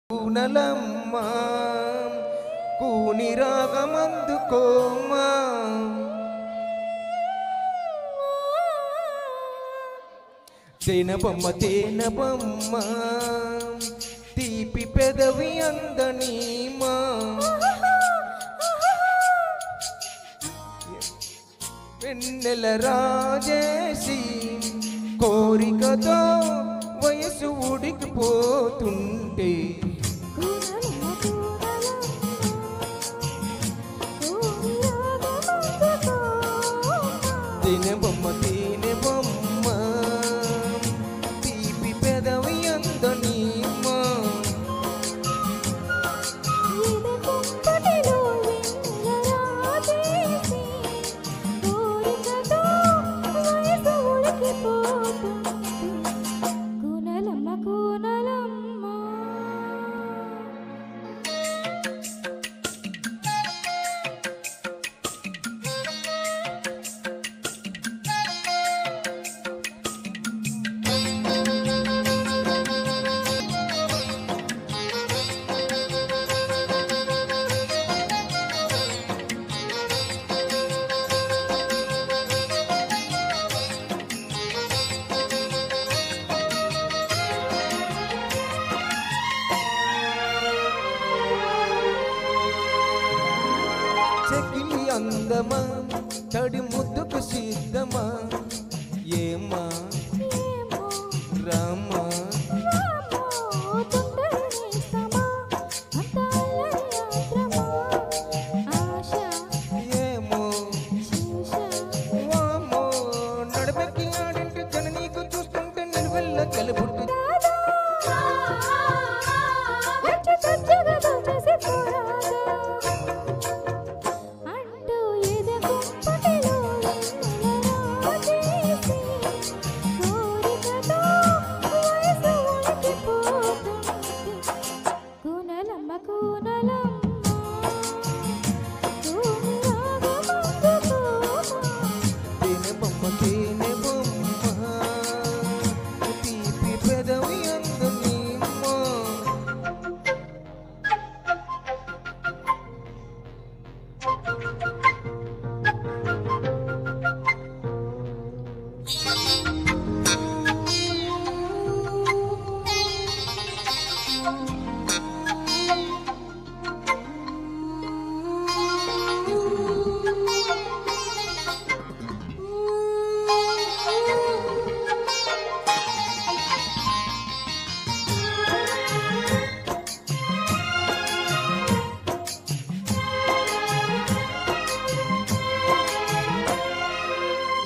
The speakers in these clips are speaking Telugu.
కూనలమ్మ కూని రాగమందుకోమా తేనెబొమ్మ తేనెబొమ్మ తీపి పెదవి అందనీమా వెన్నెల రాజేసి కోరికతో వయసు ఉడికిపోతుంటే తేనెబొమ్మ తేనెబొమ్మ తీపి పెదవి అందనీమా చెకిలి అందమా తడి ముద్దుకు సిద్ధమా ఏమా రామా ఏమో వామో నడబెక్కి ఆడింటి జన నీకు చూస్తుంటే నిలువెల్ల కలుపుట్టు తేనెబొమ్మ తేనెబొమ్మ తీపి పెదవి అందనీమా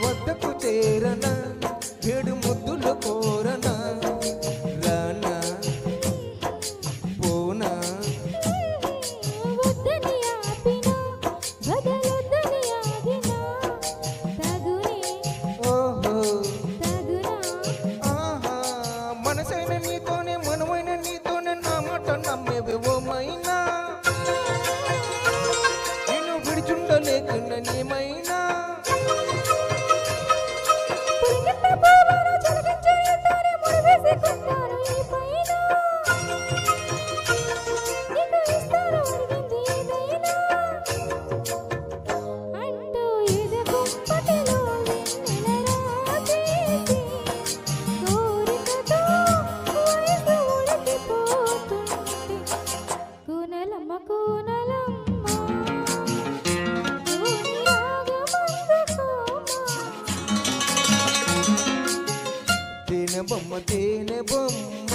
వద్దకు చేరన ఏడు ముద్దుల కోరన రానా పోనా ఓహో ఆహా మనసైన నీతోనే మనమైన నీతోనే నా మాట నమ్మేవి ఓ మైనా నేను విడిచుండలేకున్నా నీమైనా తేనెబొమ్మ తేనెబొమ్మ